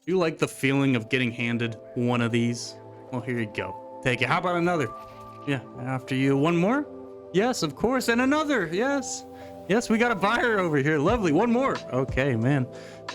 You like the feeling of getting handed one of these? Well, here you go. Take it. How about another? Yeah, after you. One more? Yes, of course. And another. Yes. Yes, we got a buyer over here. Lovely. One more. Okay, man.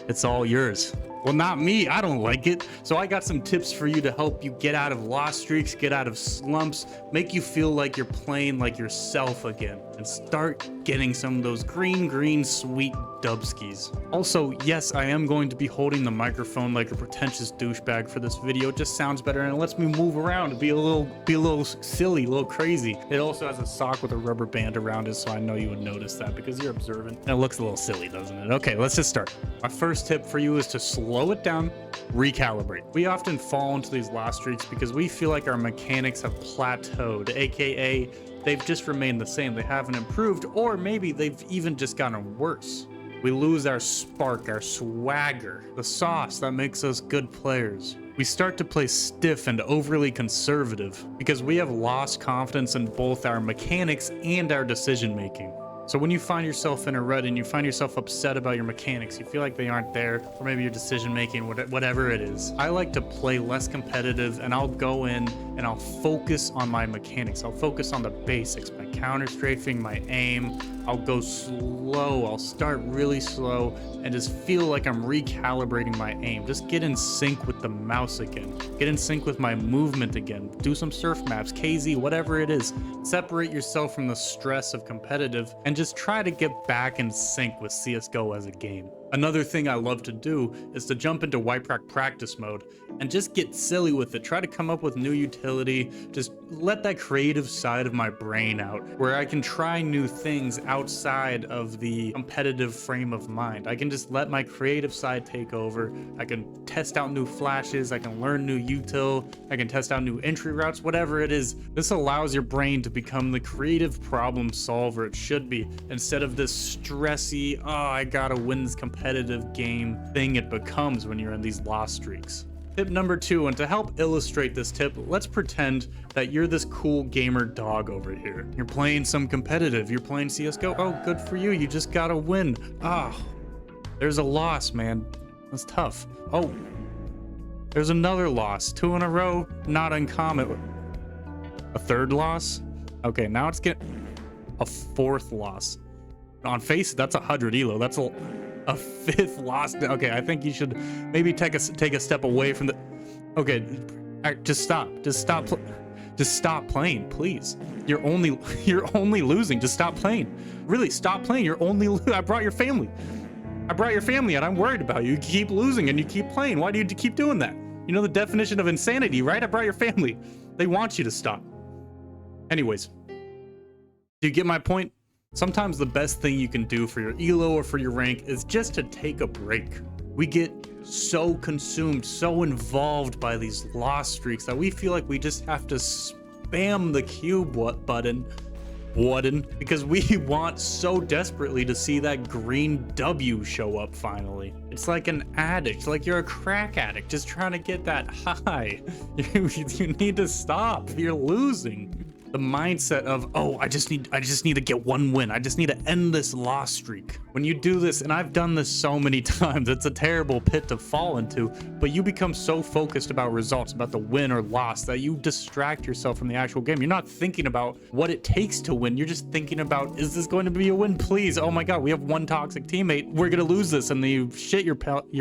It's all yours. Well, not me. I don't like it. So I got some tips for you to help you get out of lost streaks, get out of slumps, make you feel like you're playing like yourself again, and start getting some of those green, sweet dubskis. Also, yes, I am going to be holding the microphone like a pretentious douchebag for this video. It just sounds better and it lets me move around and be a little silly, a little crazy. It also has a sock with a rubber band around it, so I know you would notice that because you're observant. And it looks a little silly, doesn't it? Okay, let's just start. My first tip for you is to slow it down, recalibrate. We often fall into these lost streaks because we feel like our mechanics have plateaued, aka they've just remained the same. They haven't improved, or maybe they've even just gotten worse. We lose our spark, our swagger, the sauce that makes us good players. We start to play stiff and overly conservative because we have lost confidence in both our mechanics and our decision making. So when you find yourself in a rut and you find yourself upset about your mechanics, you feel like they aren't there, or maybe your decision making, whatever it is. I like to play less competitive, and I'll go in and I'll focus on my mechanics. I'll focus on the basics, my counter strafing, my aim. I'll go slow. I'll start really slow and just feel like I'm recalibrating my aim. Just get in sync with the mouse again. Get in sync with my movement again. Do some surf maps, KZ, whatever it is. Separate yourself from the stress of competitive and just try to get back in sync with CSGO as a game. Another thing I love to do is to jump into White Prac practice mode and just get silly with it. Try to come up with new utility. Just let that creative side of my brain out where I can try new things outside of the competitive frame of mind. I can just let my creative side take over. I can test out new flashes. I can learn new util. I can test out new entry routes, whatever it is. This allows your brain to become the creative problem solver it should be, instead of this stressy, oh, I gotta win this competitive game thing it becomes when you're in these lost streaks. Tip number 2, and to help illustrate this tip, let's pretend that you're this cool gamer dog over here. You're playing some competitive, you're playing CSGO. Oh, good for you, you just gotta win. Ah, there's a loss, man. That's tough. Oh, there's another loss. 2 in a row, not uncommon. A third loss? Okay, now it's getting a 4th loss. On face, that's 100 elo. That's a 5th loss. Okay, I think you should maybe take a step away from the. Okay, just stop. Just stop playing, please. You're only losing. Just stop playing. Really, stop playing. I brought your family. And I'm worried about you. You keep losing and you keep playing. Why do you keep doing that? You know the definition of insanity, right? I brought your family. They want you to stop. Anyways, do you get my point? Sometimes the best thing you can do for your elo or for your rank is just to take a break. We get so consumed, so involved by these lost streaks that we feel like we just have to spam the Q button because we want so desperately to see that green W show up finally. It's like an addict, like you're a crack addict just trying to get that high. You need to stop. You're losing. The mindset of, oh, I just need to get one win. I just need to end this loss streak. When you do this, and I've done this so many times, it's a terrible pit to fall into, but you become so focused about results, about the win or loss, that you distract yourself from the actual game. You're not thinking about what it takes to win. You're just thinking about, is this going to be a win? Please. Oh my God, we have one toxic teammate. We're going to lose this. And then you shit your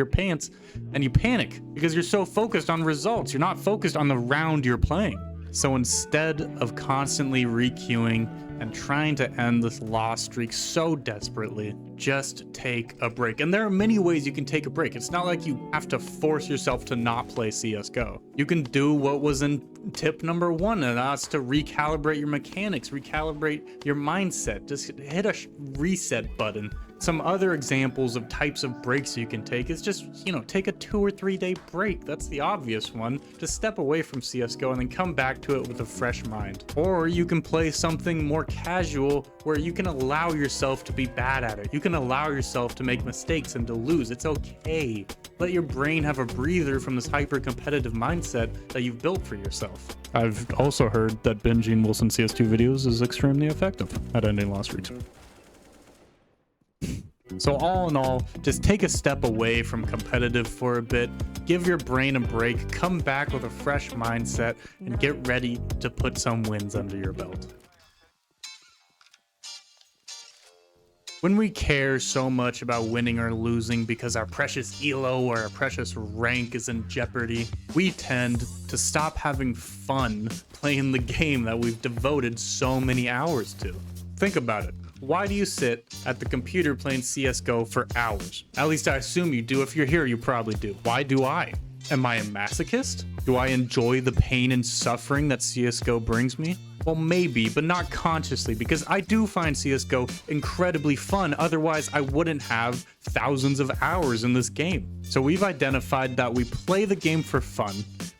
pants and you panic because you're so focused on results. You're not focused on the round you're playing. So instead of constantly requeuing and trying to end this loss streak so desperately, just take a break. And there are many ways you can take a break. It's not like you have to force yourself to not play CSGO. You can do what was in tip number 1, and that's to recalibrate your mechanics, recalibrate your mindset. Just hit a reset button. Some other examples of types of breaks you can take is just, take a 2 or 3 day break. That's the obvious one. Just step away from CSGO and then come back to it with a fresh mind. Or you can play something more casual where you can allow yourself to be bad at it. You can allow yourself to make mistakes and to lose. It's okay. Let your brain have a breather from this hyper-competitive mindset that you've built for yourself. I've also heard that binging Wilson CS2 videos is extremely effective at ending loss streaks. So all in all, just take a step away from competitive for a bit, give your brain a break, come back with a fresh mindset, and get ready to put some wins under your belt. When we care so much about winning or losing because our precious elo or our precious rank is in jeopardy, we tend to stop having fun playing the game that we've devoted so many hours to. Think about it. Why do you sit at the computer playing CSGO for hours? At least I assume you do. If you're here, you probably do. Why do I? Am I a masochist? Do I enjoy the pain and suffering that CSGO brings me? Well, maybe, but not consciously, because I do find CSGO incredibly fun. Otherwise, I wouldn't have thousands of hours in this game. So we've identified that we play the game for fun.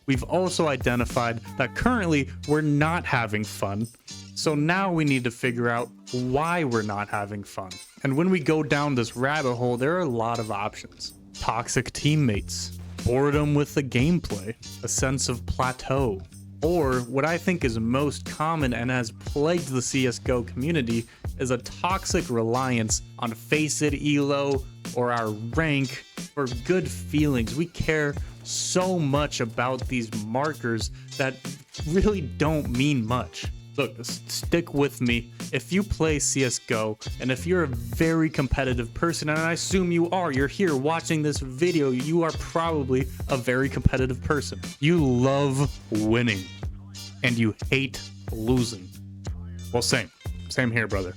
We've also identified that currently we're not having fun. So now we need to figure out why we're not having fun. And when we go down this rabbit hole, there are a lot of options. Toxic teammates, boredom with the gameplay, a sense of plateau, or what I think is most common and has plagued the CSGO community is a toxic reliance on face it elo or our rank for good feelings. We care so much about these markers that really don't mean much. Look, stick with me. If you play CSGO and if you're a very competitive person, and I assume you are, you're here watching this video, you are probably a very competitive person. You love winning and you hate losing. Well, same here, brother.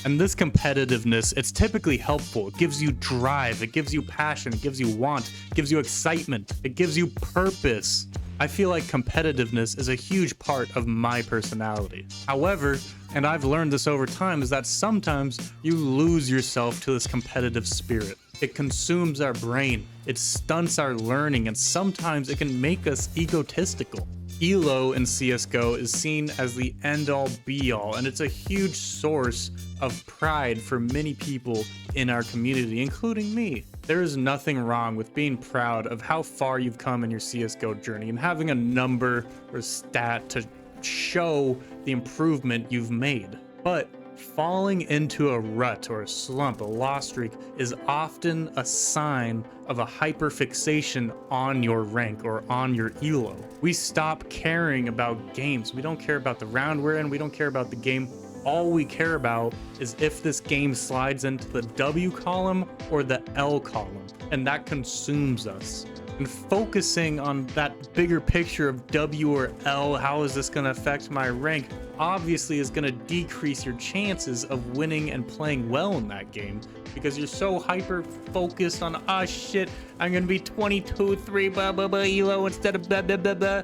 And this competitiveness, it's typically helpful. It gives you drive, it gives you passion, it gives you want, it gives you excitement, it gives you purpose. I feel like competitiveness is a huge part of my personality. However, and I've learned this over time, is that sometimes you lose yourself to this competitive spirit. It consumes our brain, it stunts our learning, and sometimes it can make us egotistical. Elo in CSGO is seen as the end-all be-all, and it's a huge source of pride for many people in our community, including me. There is nothing wrong with being proud of how far you've come in your CSGO journey and having a number or stat to show the improvement you've made. But falling into a rut or a slump, a loss streak, is often a sign of a hyperfixation on your rank or on your elo. We stop caring about games. We don't care about the round we're in. We don't care about the game. All we care about is if this game slides into the W column or the L column, and that consumes us. And focusing on that bigger picture of W or L, how is this going to affect my rank, obviously is going to decrease your chances of winning and playing well in that game, because you're so hyper focused on, ah shit, I'm going to be 22-3 blah blah blah elo instead of blah blah blah blah.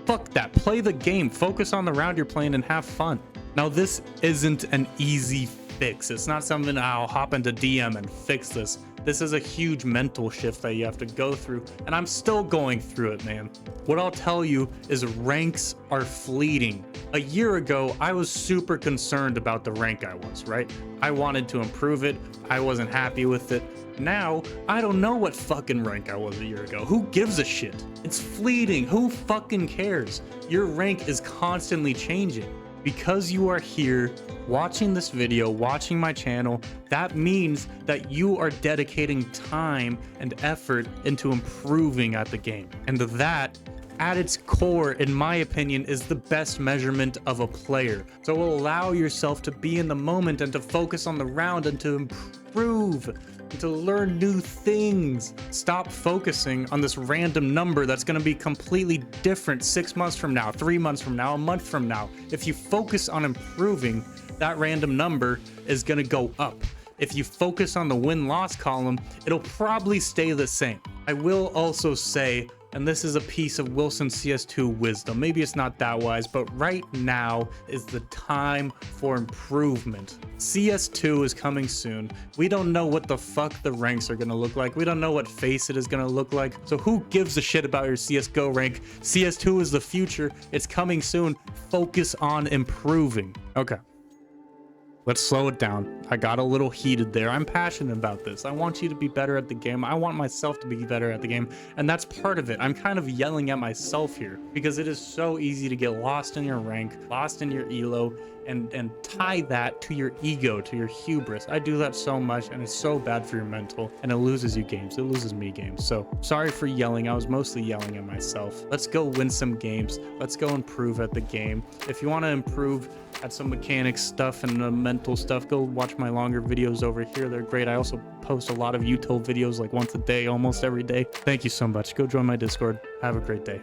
Fuck that. Play the game, focus on the round you're playing, and have fun. Now, this isn't an easy fix. It's not something I'll hop into DM and fix this. This is a huge mental shift that you have to go through, and I'm still going through it, man. What I'll tell you is ranks are fleeting. A year ago, I was super concerned about the rank I was, right? I wanted to improve it. I wasn't happy with it. Now, I don't know what fucking rank I was a year ago. Who gives a shit? It's fleeting. Who fucking cares? Your rank is constantly changing. Because you are here watching this video, watching my channel, that means that you are dedicating time and effort into improving at the game. And that, at its core, in my opinion, is the best measurement of a player. So allow yourself to be in the moment and to focus on the round and to improve and to learn new things. Stop focusing on this random number that's going to be completely different 6 months from now, 3 months from now, a month from now. If you focus on improving, that random number is going to go up. If you focus on the win-loss column, it'll probably stay the same. I will also say, and this is a piece of Wilson CS2 wisdom, maybe it's not that wise, but right now is the time for improvement. CS2 is coming soon. We don't know what the fuck the ranks are gonna look like. We don't know what face it is gonna look like. So who gives a shit about your CSGO rank? CS2 is the future. It's coming soon. Focus on improving. Okay. Let's slow it down. I got a little heated there. I'm passionate about this. I want you to be better at the game. I want myself to be better at the game. And that's part of it. I'm kind of yelling at myself here because it is so easy to get lost in your rank, lost in your elo, and tie that to your ego, to your hubris. I do that so much, and it's so bad for your mental, and it loses you games. It loses me games. So sorry for yelling. I was mostly yelling at myself. Let's go win some games. Let's go improve at the game. If you want to improve at some mechanics stuff and the mental stuff, go watch my longer videos over here. They're great. I also post a lot of util videos like once a day, almost every day. Thank you so much. Go join my Discord. Have a great day.